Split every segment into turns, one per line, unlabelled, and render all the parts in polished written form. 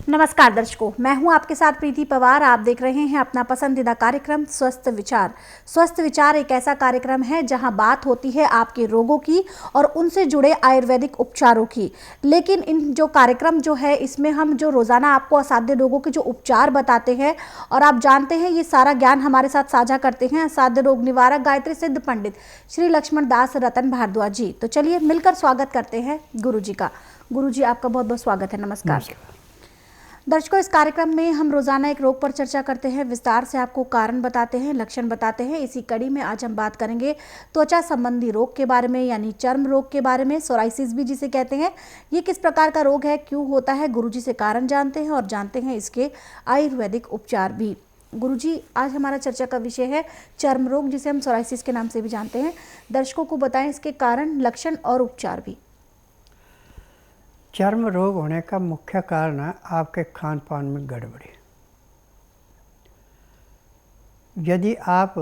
नमस्कार दर्शकों, मैं हूं आपके साथ प्रीति पवार। आप देख रहे हैं अपना पसंदीदा कार्यक्रम स्वस्थ विचार। स्वस्थ विचार एक ऐसा कार्यक्रम है जहां बात होती है आपके रोगों की और उनसे जुड़े आयुर्वेदिक उपचारों की। लेकिन इन जो कार्यक्रम जो है, इसमें हम जो रोजाना आपको असाध्य रोगों के जो उपचार बताते हैं और आप जानते हैं ये सारा ज्ञान हमारे साथ साझा करते हैं असाध्य रोग निवारक गायत्री सिद्ध पंडित श्री लक्ष्मण दास रतन भारद्वाज जी। तो चलिए मिलकर स्वागत करते हैं गुरु जी का। गुरु जी, आपका बहुत बहुत स्वागत है। नमस्कार। दर्शकों, इस कार्यक्रम में हम रोजाना एक रोग पर चर्चा करते हैं, विस्तार से आपको कारण बताते हैं, लक्षण बताते हैं। इसी कड़ी में आज हम बात करेंगे त्वचा संबंधी रोग के बारे में, यानी चर्म रोग के बारे में, सोराइसिस भी जिसे कहते हैं। ये किस प्रकार का रोग है, क्यों होता है, गुरुजी से कारण जानते हैं और जानते हैं इसके आयुर्वेदिक उपचार भी। गुरुजी, आज हमारा चर्चा का विषय है चर्म रोग, जिसे हम सोराइसिस के नाम से भी जानते हैं। दर्शकों को बताएं इसके कारण, लक्षण और उपचार भी।
चर्म रोग होने का मुख्य कारण है आपके खान पान में गड़बड़ी। यदि आप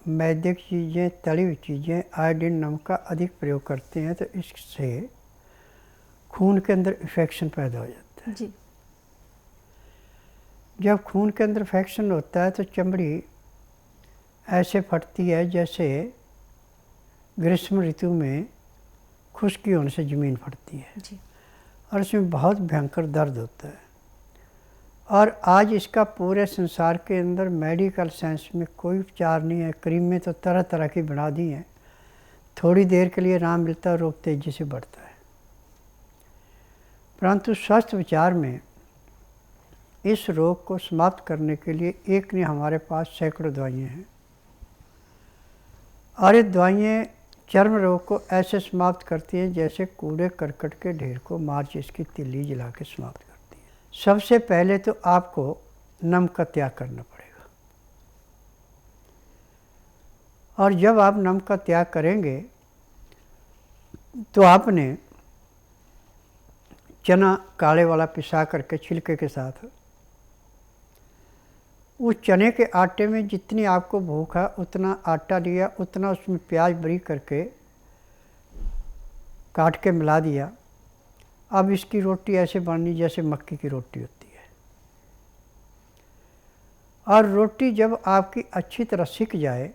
मैदे की चीज़ें, तली हुई चीज़ें, आयोडीन नमक का अधिक प्रयोग करते हैं तो इससे खून के अंदर इन्फेक्शन पैदा हो जाता है जी। जब खून के अंदर इन्फेक्शन होता है तो चमड़ी ऐसे फटती है जैसे ग्रीष्म ऋतु में खुश्की होने से ज़मीन फटती है जी। और इसमें बहुत भयंकर दर्द होता है। और आज इसका पूरे संसार के अंदर मेडिकल साइंस में कोई उपचार नहीं है। क्रीमें तो तरह तरह की बना दी हैं, थोड़ी देर के लिए आराम मिलता है, रोग तेजी से बढ़ता है। परंतु स्वस्थ विचार में इस रोग को समाप्त करने के लिए एक नहीं, हमारे पास सैकड़ों दवाइयाँ हैं। और ये दवाइयाँ चर्म रोग को ऐसे समाप्त करती हैं जैसे कूड़े करकट के ढेर को माचिस की तिल्ली जला के समाप्त करती है। सबसे पहले तो आपको नमक का त्याग करना पड़ेगा। और जब आप नमक का त्याग करेंगे तो आपने चना काले वाला पिसा करके छिलके के साथ उस चने के आटे में जितनी आपको भूख है उतना आटा लिया, उतना उसमें प्याज बारीक करके काट के मिला दिया। अब इसकी रोटी ऐसे बननी जैसे मक्की की रोटी होती है। और रोटी जब आपकी अच्छी तरह सिक जाए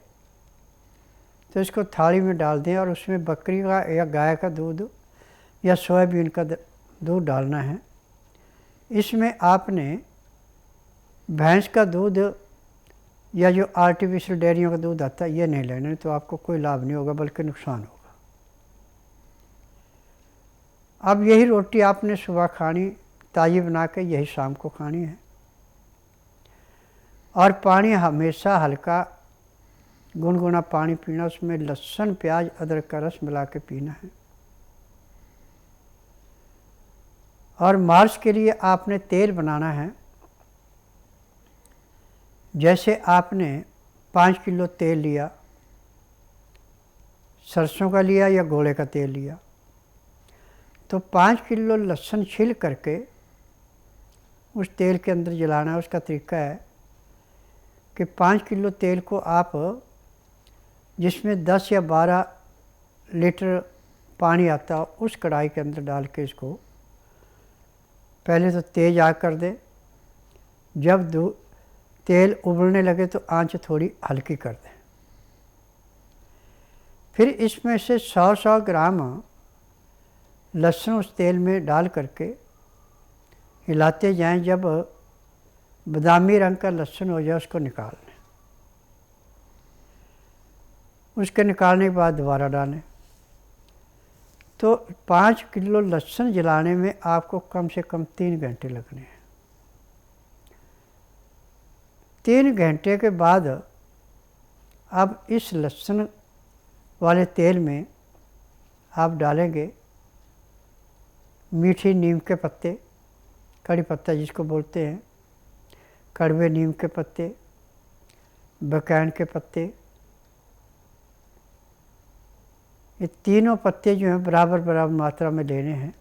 तो इसको थाली में डाल दें और उसमें बकरी का या गाय का दूध या सोयाबीन का दूध डालना है। इसमें आपने भैंस का दूध या जो आर्टिफिशियल डेयरियों का दूध आता है ये नहीं लेना, तो आपको कोई लाभ नहीं होगा बल्कि नुकसान होगा। अब यही रोटी आपने सुबह खानी, ताज़ी बना के यही शाम को खानी है। और पानी हमेशा हल्का गुनगुना पानी पीना, उसमें लहसुन प्याज अदरक का रस मिला के पीना है। और मार्च के लिए आपने तेल बनाना है। जैसे आपने 5 किलो तेल लिया, सरसों का लिया या घोड़े का तेल लिया, तो 5 किलो लहसुन छील करके उस तेल के अंदर जलाना है। उसका तरीका है कि 5 किलो तेल को आप जिसमें 10 या 12 लीटर पानी आता है उस कढ़ाई के अंदर डाल के इसको पहले तो तेज़ आग कर दें। जब तेल उबलने लगे तो आंच थोड़ी हल्की कर दें। फिर इसमें से 100 ग्राम लहसुन उस तेल में डाल करके हिलाते जाएं। जब बादामी रंग का लहसुन हो जाए उसको निकाल लें। उसके निकालने के बाद दोबारा डालें। तो 5 किलो लहसुन जलाने में आपको कम से कम 3 घंटे लगने हैं। 3 घंटे के बाद अब इस लहसुन वाले तेल में आप डालेंगे मीठी नीम के पत्ते, कड़ी पत्ता जिसको बोलते हैं, कड़वे नीम के पत्ते, बकैन के पत्ते। ये तीनों पत्ते जो हैं बराबर बराबर मात्रा में लेने हैं।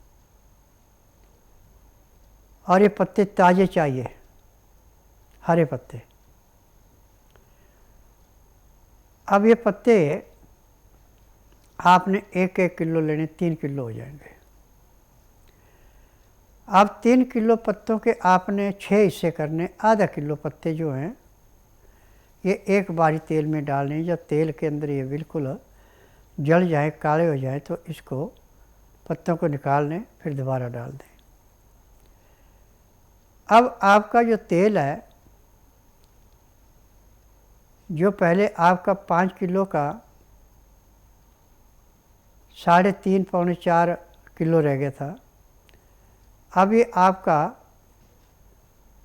और ये पत्ते ताज़े चाहिए, हरे पत्ते। अब ये पत्ते आपने 1-1 किलो लेने, 3 किलो हो जाएंगे। अब 3 किलो पत्तों के आपने 6 हिस्से करने। आधा किलो पत्ते जो हैं ये एक बारी तेल में डालने। जब तेल के अंदर ये बिल्कुल जल जाए, काले हो जाए, तो इसको पत्तों को निकाल लें, फिर दोबारा डाल दें। अब आपका जो तेल है, जो पहले आपका 5 किलो का 3.5 पौने 4 किलो रह गया था, अब ये आपका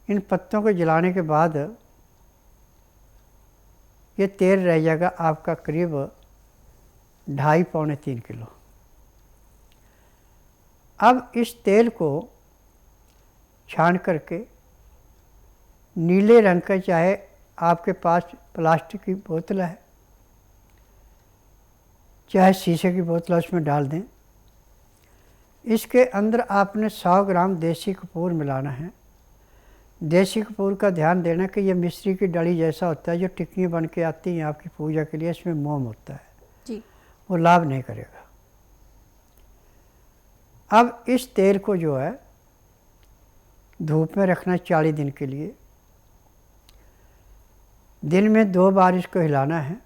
इन पत्तों को जलाने के बाद ये तेल रह जाएगा आपका करीब 2.5 पौने 3 किलो। अब इस तेल को छान करके नीले रंग का, चाहे आपके पास प्लास्टिक की बोतल है चाहे शीशे की बोतल, उसमें डाल दें। इसके अंदर आपने 100 ग्राम देसी कपूर मिलाना है। देसी कपूर का ध्यान देना कि ये मिस्री की डली जैसा होता है, जो टिक्कियाँ बन के आती हैं आपकी पूजा के लिए, इसमें मोम होता है
जी।
वो लाभ नहीं करेगा। अब इस तेल को जो है धूप में रखना 40 दिन के लिए। दिन में 2 बार इसको हिलाना है,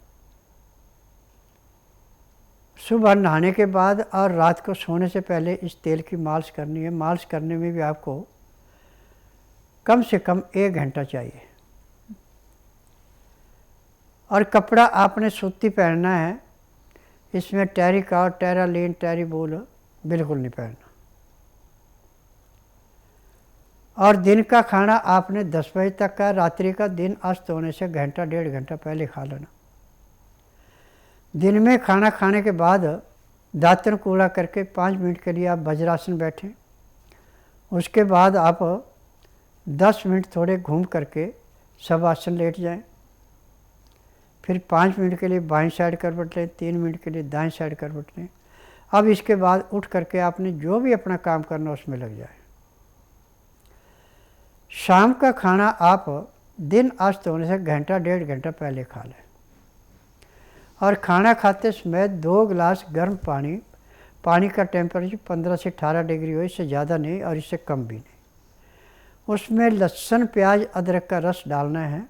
सुबह नहाने के बाद और रात को सोने से पहले इस तेल की मालिश करनी है। मालिश करने में भी आपको कम से कम 1 घंटा चाहिए। और कपड़ा आपने सूती पहनना है, इसमें टेरिकॉट, टेरालीन, टेरीबोल बिल्कुल नहीं पहनना। और दिन का खाना आपने 10 बजे तक का, रात्रि का दिन अस्त होने से घंटा 1.5 घंटा पहले खा लेना। दिन में खाना खाने के बाद दातन कूड़ा करके 5 मिनट के लिए आप वज्रासन बैठें। उसके बाद आप 10 मिनट थोड़े घूम करके शवासन लेट जाएं। फिर 5 मिनट के लिए बाईं साइड करवट लें, 3 मिनट के लिए दाएं साइड करवट लें। अब इसके बाद उठ करके आपने जो भी अपना काम करना उसमें लग जाए। शाम का खाना आप दिन अस्त होने से घंटा 1.5 घंटा पहले खा लें। और खाना खाते समय 2 गिलास गर्म पानी का टेम्परेचर 15 से 18 डिग्री हो, इससे ज़्यादा नहीं और इससे कम भी नहीं। उसमें लहसुन, प्याज, अदरक का रस डालना है।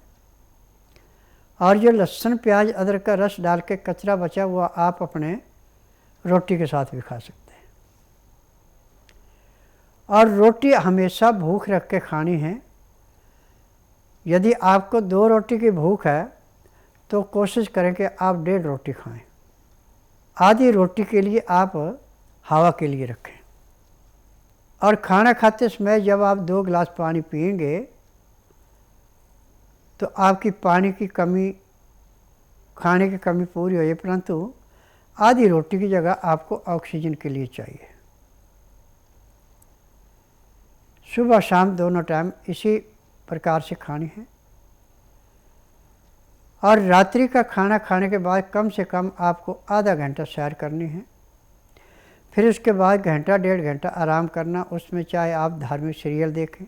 और जो लहसुन, प्याज, अदरक का रस डाल के कचरा बचा हुआ आप अपने रोटी के साथ भी खा सकते हैं। और रोटी हमेशा भूख रख के खानी है। यदि आपको 2 रोटी की भूख है तो कोशिश करें कि आप 1.5 रोटी खाएं। आधी रोटी के लिए आप हवा के लिए रखें। और खाना खाते समय जब आप 2 गिलास पानी पिएंगे तो आपकी पानी की कमी, खाने की कमी पूरी हो जाए, परंतु आधी रोटी की जगह आपको ऑक्सीजन के लिए चाहिए। सुबह शाम दोनों टाइम इसी प्रकार से खानी है। और रात्रि का खाना खाने के बाद कम से कम आपको आधा घंटा सैर करनी है। फिर उसके बाद घंटा 1.5 घंटा आराम करना। उसमें चाहे आप धार्मिक सीरियल देखें,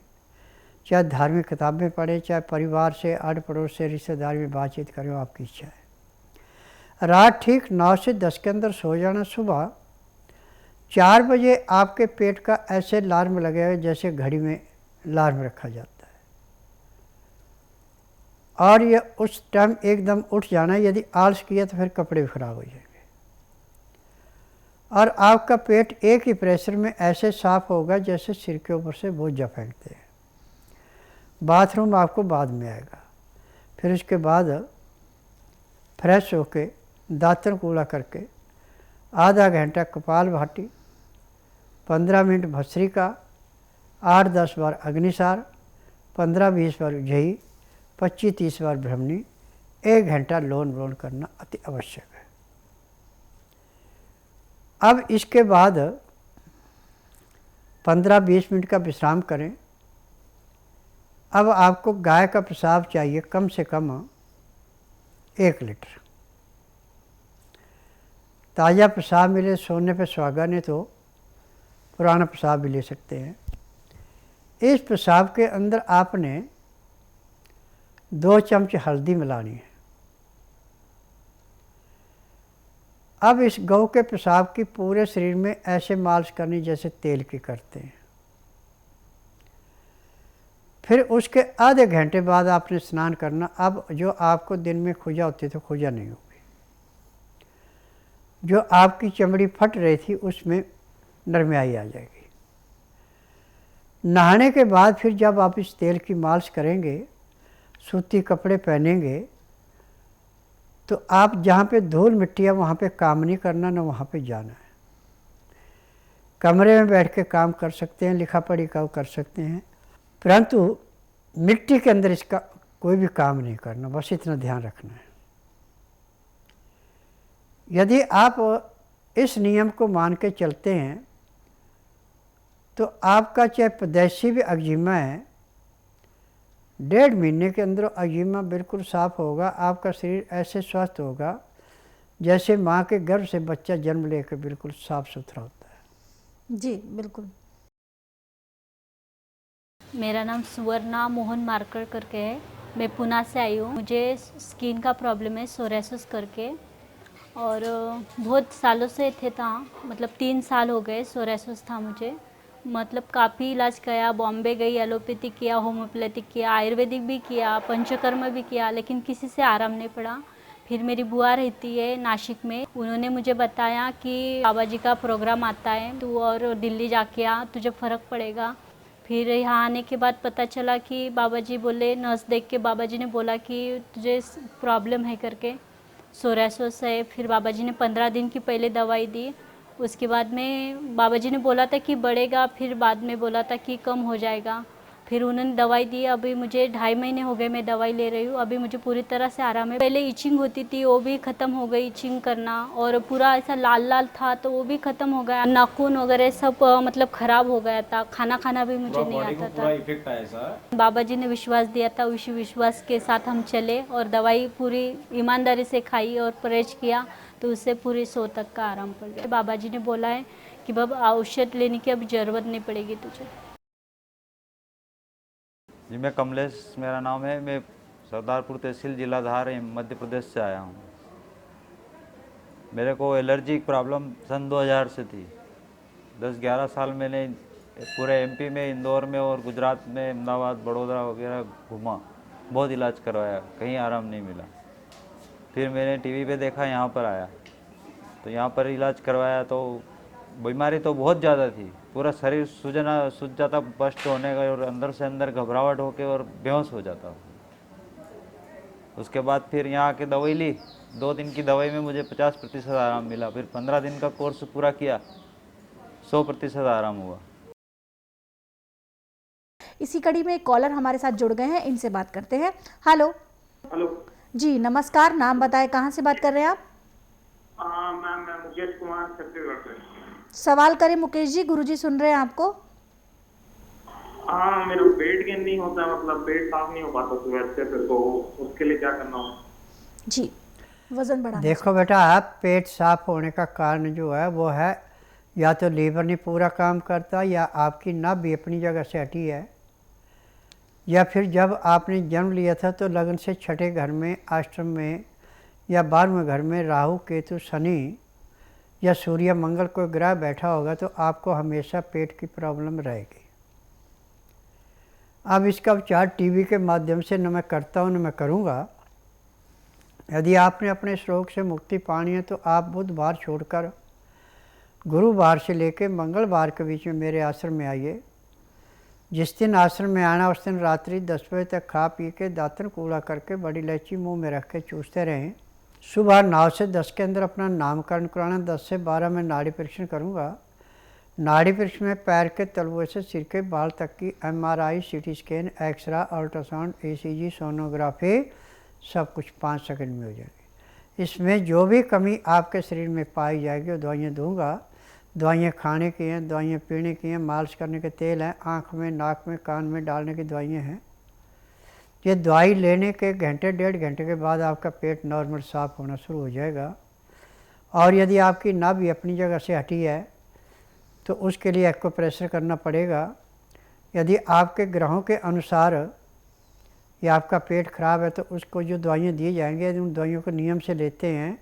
चाहे धार्मिक किताबें पढ़ें, चाहे परिवार से, आड़ पड़ोस से, रिश्तेदार में बातचीत करें, आपकी इच्छा है। रात ठीक 9 से 10 के अंदर सो जाना। सुबह 4 बजे आपके पेट का ऐसे अलार्म लगेगा जैसे घड़ी में अलार्म रखा जाता है। और ये उस टाइम एकदम उठ जाना। यदि आलस किया तो फिर कपड़े भी खराब हो जाएंगे। और आपका पेट एक ही प्रेशर में ऐसे साफ होगा जैसे सिर के ऊपर से बोझा फेंकते हैं। बाथरूम आपको बाद में आएगा। फिर उसके बाद फ्रेश होके दातन कूड़ा करके आधा घंटा कपालभाति, 15 मिनट भस्त्रिका, 8-10 बार अग्निसार, 15-20 बार उज्जयी, 25-30 बार ब्रह्मणी, 1 घंटा लोन वोन करना अति आवश्यक है। अब इसके बाद 15-20 मिनट का विश्राम करें। अब आपको गाय का पेशाब चाहिए कम से कम 1 लीटर। ताज़ा पेशाब मिले सोने पे सुहागा, नहीं तो पुराना पेशाब भी ले सकते हैं। इस पेशाब के अंदर आपने 2 चम्मच हल्दी मिलानी है। अब इस गौ के पेशाब की पूरे शरीर में ऐसे मालिश करनी जैसे तेल की करते हैं। फिर उसके आधे घंटे बाद आपने स्नान करना। अब जो आपको दिन में खुजा होती थी खुजा नहीं होगी, जो आपकी चमड़ी फट रही थी उसमें नरमाई आ जाएगी। नहाने के बाद फिर जब आप इस तेल की मालिश करेंगे, सूती कपड़े पहनेंगे, तो आप जहाँ पे धूल मिट्टी है वहाँ पे काम नहीं करना, ना वहाँ पे जाना है। कमरे में बैठ के काम कर सकते हैं, लिखा पढ़ी का कर सकते हैं, परंतु मिट्टी के अंदर इसका कोई भी काम नहीं करना, बस इतना ध्यान रखना है। यदि आप इस नियम को मान के चलते हैं तो आपका चाहे पैदाइशी भी अग्जिमा है, 1.5 महीने के अंदर अग्जिमा बिल्कुल साफ़ होगा। आपका शरीर ऐसे स्वस्थ होगा जैसे माँ के गर्भ से बच्चा जन्म लेकर बिल्कुल साफ़ सुथरा होता है।
जी बिल्कुल।
मेरा नाम सुवर्णा मोहन मार्कर करके है। मैं पुणे से आई हूँ। मुझे स्किन का प्रॉब्लम है, सोरेसिस करके, और बहुत सालों से थे था, मतलब 3 साल हो गए सोरेसिस था मुझे। मतलब काफ़ी इलाज किया, बॉम्बे गई, एलोपैथिक किया, होम्योपैथिक किया, आयुर्वेदिक भी किया, पंचकर्म भी किया, लेकिन किसी से आराम नहीं पड़ा। फिर मेरी बुआ रहती है नासिक में, उन्होंने मुझे बताया कि बाबा जी का प्रोग्राम आता है, तू और दिल्ली जाके आ, तुझे फ़र्क पड़ेगा। फिर यहाँ आने के बाद पता चला कि बाबा जी बोले, नर्स देख के बाबा जी ने बोला कि तुझे प्रॉब्लम है करके, सोरेसिस है। फिर बाबा जी ने 15 दिन की पहले दवाई दी। उसके बाद में बाबा जी ने बोला था कि बढ़ेगा, फिर बाद में बोला था कि कम हो जाएगा। फिर उन्होंने दवाई दी। अभी मुझे 2.5 महीने हो गए मैं दवाई ले रही हूँ। अभी मुझे पूरी तरह से आराम है। पहले इचिंग होती थी, वो भी ख़त्म हो गई, इचिंग करना, और पूरा ऐसा लाल लाल था तो वो भी ख़त्म हो गया। नाखून वगैरह सब मतलब ख़राब हो गया था। खाना खाना भी मुझे नहीं आता था।
इफेक्ट आया सर।
बाबा जी ने विश्वास दिया था, उसी विश्वास के साथ हम चले और दवाई पूरी ईमानदारी से खाई और परहेज किया, तो उससे पूरी 100 तक का आराम पड़ गया। बाबा जी ने बोला है कि बाबा औषध लेने की अब ज़रूरत नहीं पड़ेगी तुझे।
जी मैं कमलेश मेरा नाम है। मैं सरदारपुर तहसील जिला धार मध्य प्रदेश से आया हूँ। मेरे को एलर्जी की प्रॉब्लम सन 2000 से थी। 10-11 साल मैंने पूरे एमपी में, इंदौर में और गुजरात में, अहमदाबाद, बड़ौदा वगैरह घूमा, बहुत इलाज करवाया, कहीं आराम नहीं मिला। फिर मैंने टीवी पे देखा, यहाँ पर आया तो यहाँ पर इलाज करवाया तो बीमारी तो बहुत ज़्यादा थी। पूरा शरीर सूझ जाता, बस्ट होने का, और अंदर से अंदर घबराहट होके और बेहोश हो जाता। उसके बाद फिर यहाँ आके दवाई ली। 2 दिन की दवाई में मुझे 50% आराम मिला। फिर 15 दिन का कोर्स पूरा किया, 100% आराम हुआ।
इसी कड़ी में एक कॉलर हमारे साथ जुड़ गए हैं, इनसे बात करते हैं। हेलो।
हेलो।
जी नमस्कार, नाम बताएं, कहाँ से बात कर रहे हैं आप?
मैम मैं मुकेश कुमार छत्तीसगढ़ से।
सवाल करें मुकेश जी, गुरुजी सुन रहे हैं आपको।
हाँ, मेरा पेट गेन नहीं होता, मतलब पेट साफ नहीं हो पाता सुबह अच्छे से, तो उसके लिए क्या करना हो?
जी वजन बढ़ाना।
देखो बेटा, आप पेट साफ होने का कारण जो है वो है या तो लीवर नहीं पूरा काम करता, या आपकी नाभ भी अपनी जगह से हटी है, या फिर जब आपने जन्म लिया था तो लगन से छठे घर में, आश्रम में या 12वें घर में राहु, केतु, शनि या सूर्य, मंगल कोई ग्रह बैठा होगा तो आपको हमेशा पेट की प्रॉब्लम रहेगी। अब इसका उपचार टीवी के माध्यम से न मैं करता हूँ न मैं करूँगा। यदि आपने अपने इस रोग से मुक्ति पानी है तो आप बुधवार छोड़कर गुरुवार से लेकर मंगलवार के बीच में मेरे आश्रम में आइए। जिस दिन आश्रम में आना उस दिन रात्रि 10 बजे तक खा पी के दातन कूड़ा करके बड़ी इलायची मुंह में रख के चूसते रहें। सुबह 9 से 10 के अंदर अपना नामकरण कराना। 10 से 12 में नाड़ी परीक्षण करूँगा। नाड़ी परीक्षण में पैर के तलुए से सिर के बाल तक की MRI, CT scan, X-ray, ultrasound, ECG, sonography सब कुछ 5 सेकंड में हो जाएगी। इसमें जो भी कमी आपके शरीर में पाई जाएगी वो दवाइयाँ दूँगा। दवाइयाँ खाने की हैं, दवाइयाँ पीने की हैं, मालिश करने के तेल हैं, आँख में, नाक में, कान में डालने की दवाइयाँ हैं। ये दवाई लेने के घंटे 1.5 घंटे के बाद आपका पेट नॉर्मल साफ़ होना शुरू हो जाएगा। और यदि आपकी नाभ भी अपनी जगह से हटी है तो उसके लिए एक्यूप्रेशर करना पड़ेगा। यदि आपके ग्रहों के अनुसार या आपका पेट खराब है तो उसको जो दवाइयाँ दी जाएंगी, यदि उन दवाइयों को नियम से लेते हैं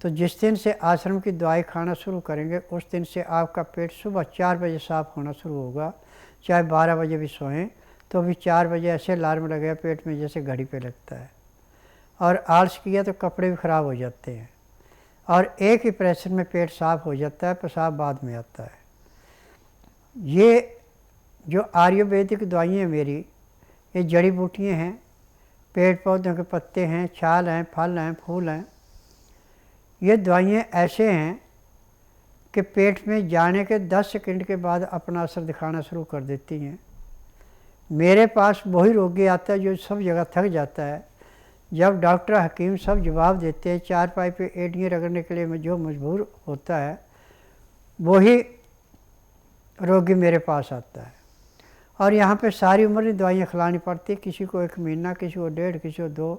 तो जिस दिन से आश्रम की दवाई खाना शुरू करेंगे उस दिन से आपका पेट सुबह 4 बजे साफ़ होना शुरू होगा। चाहे 12 बजे भी सोएं तो अभी 4 बजे ऐसे अलार्म लग गया पेट में जैसे घड़ी पे लगता है, और आलस किया तो कपड़े भी ख़राब हो जाते हैं, और एक ही प्रेशर में पेट साफ़ हो जाता है, पेशाब बाद में आता है। ये जो आयुर्वेदिक दवाइयाँ मेरी, ये जड़ी बूटियाँ हैं, पेड़ पौधों के पत्ते हैं, छाल हैं, फल हैं, फूल हैं। ये दवाइयाँ ऐसे हैं कि पेट में जाने के 10 सेकंड के बाद अपना असर दिखाना शुरू कर देती हैं। मेरे पास वही रोगी आता है जो सब जगह थक जाता है। जब डॉक्टर हकीम सब जवाब देते हैं, चारपाई पे एड़ियाँ रगड़ने के लिए जो मजबूर होता है, वही रोगी मेरे पास आता है। और यहाँ पे सारी उम्र की दवाइयाँ खिलानी पड़ती, किसी को 1 महीना, किसी को 1.5, किसी को 2,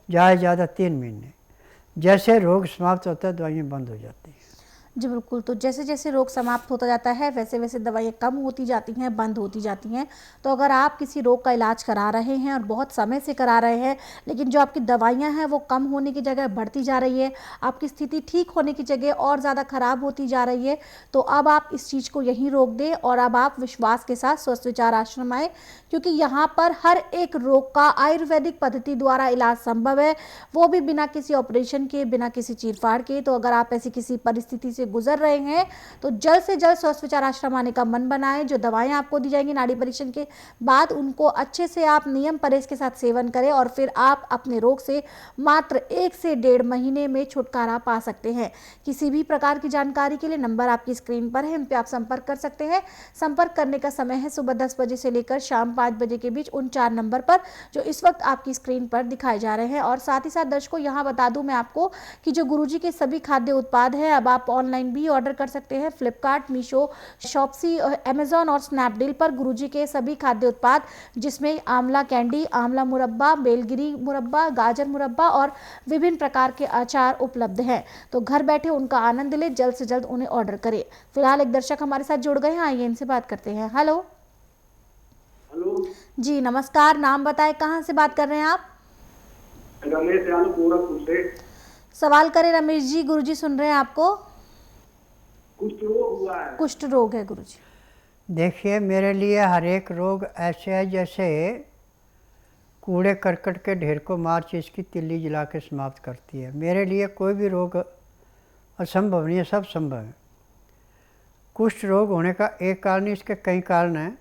ज़्यादा 3 महीने। जैसे रोग समाप्त होता है दवाइयाँ बंद हो जाती हैं।
जी बिल्कुल। तो जैसे जैसे रोग समाप्त होता जाता है वैसे वैसे दवाइयाँ कम होती जाती हैं, बंद होती जाती हैं। तो अगर आप किसी रोग का इलाज करा रहे हैं और बहुत समय से करा रहे हैं, लेकिन जो आपकी दवाइयाँ हैं वो कम होने की जगह बढ़ती जा रही है, आपकी स्थिति ठीक होने की जगह और ज़्यादा ख़राब होती जा रही है, तो अब आप इस चीज़ को यहीं रोक दें और अब आप विश्वास के साथ स्वस्थ विचार आश्रम आए, क्योंकि यहाँ पर हर एक रोग का आयुर्वेदिक पद्धति द्वारा इलाज संभव है, वो भी बिना किसी ऑपरेशन के, बिना किसी चीरफाड़ के। तो अगर आप ऐसी किसी परिस्थिति से गुजर रहे हैं तो जल्द से जल्द स्वस्थ विचार आश्रम आने का मन बनाएं। जो दवाएं आपको दी जाएंगी नाड़ी परीक्षण के बाद, उनको अच्छे से आप नियम परहेज के साथ सेवन करें और फिर आप अपने रोग से मात्र 1 से 1.5 महीने में छुटकारा पा सकते हैं। किसी भी प्रकार की जानकारी के लिए नंबर आपकी स्क्रीन पर है, इन पर आप संपर्क कर सकते हैं। संपर्क करने का समय है सुबह 10 बजे से लेकर शाम 5 बजे के बीच उन 4 नंबर पर जो इस वक्त आपकी स्क्रीन पर दिखाए जा रहे हैं। और साथ ही साथ दर्शकों यहाँ बता दूं मैं आपको कि जो गुरुजी के सभी खाद्य उत्पाद हैं अब आप ऑनलाइन भी ऑर्डर कर सकते हैं। फ्लिपकार्ट, मीशो, शॉप्सी, अमेजॉन और स्नैपडील पर गुरुजी के सभी खाद्य उत्पाद, जिसमें आंवला कैंडी, आंवला मुरब्बा, बेलगिरी मुरब्बा, गाजर मुरब्बा और विभिन्न प्रकार के अचार उपलब्ध हैं। तो घर बैठे उनका आनंद लें, जल्द से जल्द उन्हें ऑर्डर करें। फिलहाल एक दर्शक हमारे साथ जुड़ गए हैं, आइए इनसे बात करते हैं। हेलो
हेलो
जी, नमस्कार। नाम बताएं, कहाँ से बात कर रहे हैं आप?
रमेश यादव गोरखपुर से।
सवाल करें रमेश जी, गुरुजी सुन रहे हैं आपको।
कुछ रोग हुआ है।
कुष्ठ रोग है गुरुजी।
देखिए, मेरे लिए हर एक रोग ऐसे है जैसे कूड़े करकट के ढेर को मार्च इसकी तिल्ली जला के समाप्त करती है। मेरे लिए कोई भी रोग असंभव नहीं है, सब संभव है। कुष्ठ रोग होने का एक कारण नहीं, इसके कई कारण हैं।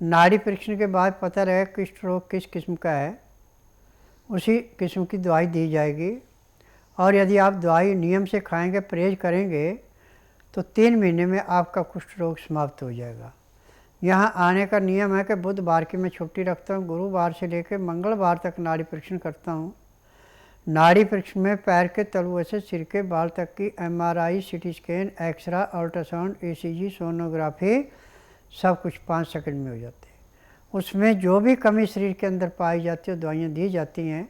नाड़ी परीक्षण के बाद पता लगे कुष्ठ रोग किस किस्म का है, उसी किस्म की दवाई दी जाएगी। और यदि आप दवाई नियम से खाएंगे, परहेज करेंगे, तो 3 महीने में आपका कुष्ठ रोग समाप्त हो जाएगा। यहाँ आने का नियम है कि बुधवार की मैं छुट्टी रखता हूँ, गुरुवार से लेकर मंगलवार तक नाड़ी परीक्षण करता हूँ। नाड़ी परीक्षण में पैर के तलुए से सिर के बाल तक की MRI, CT scan, X-ray, ultrasound, ECG, sonography, सब कुछ 5 सेकंड में हो जाते हैं। उसमें जो भी कमी शरीर के अंदर पाई जाती है दवाइयाँ दी जाती हैं।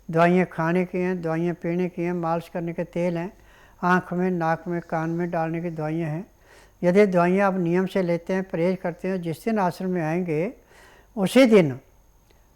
दवाइयाँ खाने की हैं, दवाइयाँ पीने की हैं, मालिश करने के तेल हैं, आँख में, नाक में, कान में डालने की दवाइयाँ हैं। यदि दवाइयाँ आप नियम से लेते हैं, परहेज करते हैं, जिस दिन आश्रम में आएंगे उसी दिन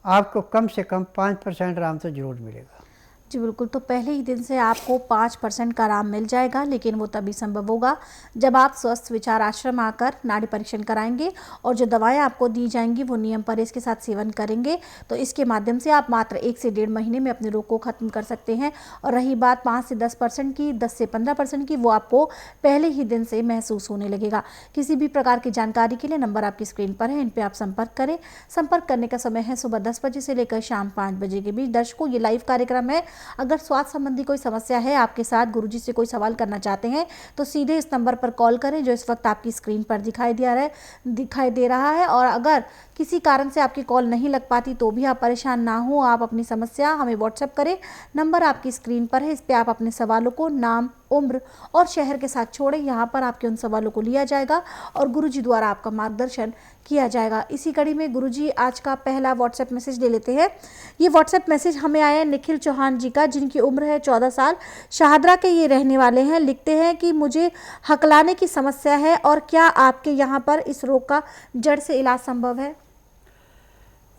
आपको कम से कम 5% आराम तो ज़रूर मिलेगा।
जी बिल्कुल। तो पहले ही दिन से आपको 5% का आराम मिल जाएगा, लेकिन वो तभी संभव होगा जब आप स्वस्थ विचार आश्रम आकर नाड़ी परीक्षण कराएंगे और जो दवाएं आपको दी जाएंगी वो नियम परहेज के साथ सेवन करेंगे। तो इसके माध्यम से आप मात्र 1 से 1.5 महीने में अपने रोग को ख़त्म कर सकते हैं। और रही बात 5 से 10% की, 10 से 15% की, वो आपको पहले ही दिन से महसूस होने लगेगा। किसी भी प्रकार की जानकारी के लिए नंबर आपकी स्क्रीन पर है, इन पर आप संपर्क करें। संपर्क करने का समय है सुबह 10 बजे से लेकर शाम 5 बजे के बीच। दर्शकों, ये लाइव कार्यक्रम है। अगर स्वास्थ्य संबंधी कोई समस्या है, आपके साथ गुरुजी से कोई सवाल करना चाहते हैं, तो सीधे इस नंबर पर कॉल करें जो इस वक्त आपकी स्क्रीन पर दिखाई दे रहा है। और अगर किसी कारण से आपकी कॉल नहीं लग पाती तो भी आप परेशान ना हो, आप अपनी समस्या हमें व्हाट्सएप करें। नंबर आपकी स्क्रीन पर है, इस पर आप अपने सवालों को नाम, उम्र और शहर के साथ छोड़ें। यहाँ पर आपके उन सवालों को लिया जाएगा और गुरुजी द्वारा आपका मार्गदर्शन किया जाएगा। इसी कड़ी में गुरुजी आज का पहला व्हाट्सएप मैसेज ले लेते हैं। ये व्हाट्सएप मैसेज हमें आया है निखिल चौहान जी का, जिनकी उम्र है 14 साल, शाहदरा के ये रहने वाले हैं। लिखते हैं कि मुझे हकलाने की समस्या है और क्या आपके यहाँ पर इस रोग का जड़ से इलाज संभव है?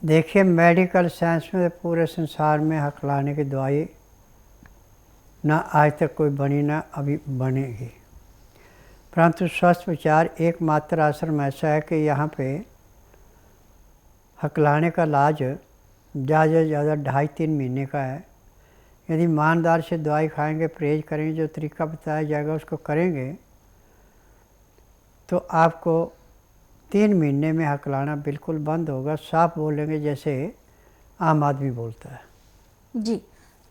देखिए, मेडिकल साइंस में पूरे संसार में हकलाने की दवाई ना आज तक कोई बनी, ना अभी बनेगी। परंतु स्वस्थ विचार एकमात्र आश्रम ऐसा है कि यहाँ पे हकलाने का इलाज ज़्यादा से ज़्यादा 2.5-3 महीने का है। यदि ईमानदार से दवाई खाएंगे, परहेज करेंगे, जो तरीका बताया जाएगा उसको करेंगे, तो आपको 3 महीने में हकलाना बिल्कुल बंद होगा। साफ बोलेंगे जैसे आम आदमी बोलता है।
जी,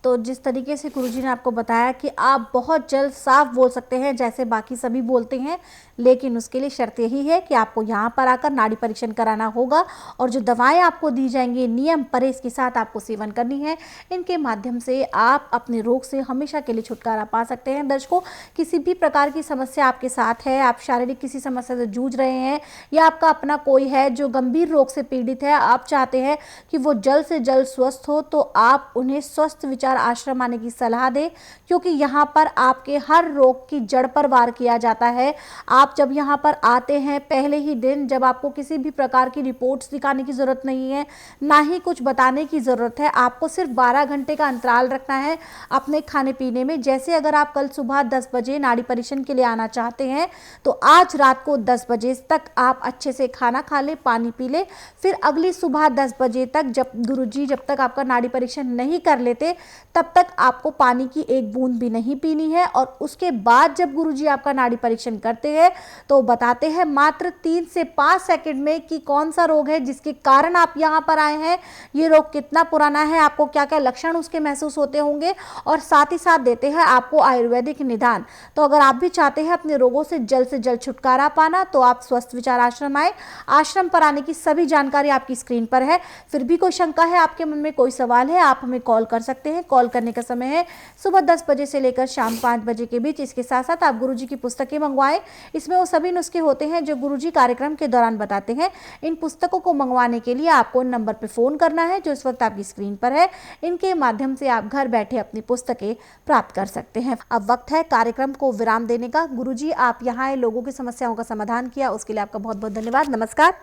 तो जिस तरीके से गुरुजी ने आपको बताया कि आप बहुत जल्द साफ बोल सकते हैं जैसे बाकी सभी बोलते हैं, लेकिन उसके लिए शर्त यही है कि आपको यहाँ पर आकर नाड़ी परीक्षण कराना होगा और जो दवाएं आपको दी जाएंगी नियम परहेज के साथ आपको सेवन करनी है। इनके माध्यम से आप अपने रोग से हमेशा के लिए छुटकारा पा सकते हैं। दर्शकों, किसी भी प्रकार की समस्या आपके साथ है, आप शारीरिक किसी समस्या से जूझ रहे हैं या आपका अपना कोई है जो गंभीर रोग से पीड़ित है, आप चाहते हैं कि वो जल्द से जल्द स्वस्थ हो, तो आप उन्हें स्वस्थ विचार आश्रम आने की सलाह दें, क्योंकि यहाँ पर आपके हर रोग की जड़ पर वार किया जाता है। आप जब यहाँ पर आते हैं पहले ही दिन, जब आपको किसी भी प्रकार की रिपोर्ट्स दिखाने की ज़रूरत नहीं है, ना ही कुछ बताने की ज़रूरत है, आपको सिर्फ 12 घंटे का अंतराल रखना है अपने खाने पीने में। जैसे अगर आप कल सुबह 10 बजे नाड़ी परीक्षण के लिए आना चाहते हैं, तो आज रात को 10 बजे तक आप अच्छे से खाना खा ले, पानी पी ले, फिर अगली सुबह 10 बजे तक जब गुरुजी जब तक आपका नाड़ी परीक्षण नहीं कर लेते तब तक आपको पानी की एक बूंद भी नहीं पीनी है। और उसके बाद जब गुरुजी आपका नाड़ी परीक्षण करते हैं तो बताते हैं मात्र 3 से 5 सेकंड में कि कौन सा रोग है जिसके कारण आप यहाँ पर आए हैं, ये रोग कितना पुराना है, आपको क्या क्या लक्षण उसके महसूस होते होंगे, और साथ ही साथ देते हैं आपको आयुर्वेदिक निदान। तो अगर आप भी चाहते हैं अपने रोगों से जल्द छुटकारा पाना, तो आप स्वस्थ विचार आश्रम आए। आश्रम पर आने की सभी जानकारी आपकी स्क्रीन पर है। फिर भी कोई शंका है, आपके मन में कोई सवाल है, आप हमें कॉल कर सकते हैं। कॉल करने का समय है सुबह 10 बजे से लेकर शाम 5 बजे के बीच। इसके साथ साथ आप गुरुजी की पुस्तकें मंगवाएं, इसमें वो सभी नुस्खे होते हैं जो गुरुजी कार्यक्रम के दौरान बताते हैं। इन पुस्तकों को मंगवाने के लिए आपको नंबर पर फोन करना है जो इस वक्त आपकी स्क्रीन पर है। इनके माध्यम से आप घर बैठे अपनी पुस्तकें प्राप्त कर सकते हैं। अब वक्त है कार्यक्रम को विराम देने का। गुरुजी, आप यहाँ आए, लोगों की समस्याओं का समाधान किया, उसके लिए आपका बहुत बहुत धन्यवाद। नमस्कार।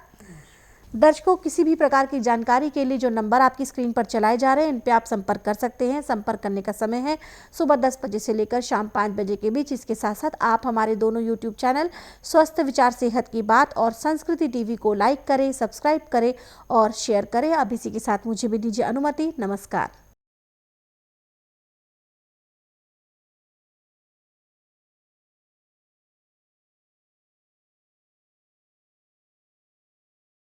दर्शकों, किसी भी प्रकार की जानकारी के लिए जो नंबर आपकी स्क्रीन पर चलाए जा रहे हैं, इन पे आप संपर्क कर सकते हैं। संपर्क करने का समय है सुबह 10 बजे से लेकर शाम 5 बजे के बीच। इसके साथ साथ आप हमारे दोनों यूट्यूब चैनल स्वस्थ विचार सेहत की बात और संस्कृति टीवी को लाइक करें, सब्सक्राइब करें और शेयर करें। अब इसी के साथ मुझे भी दीजिए अनुमति। नमस्कार।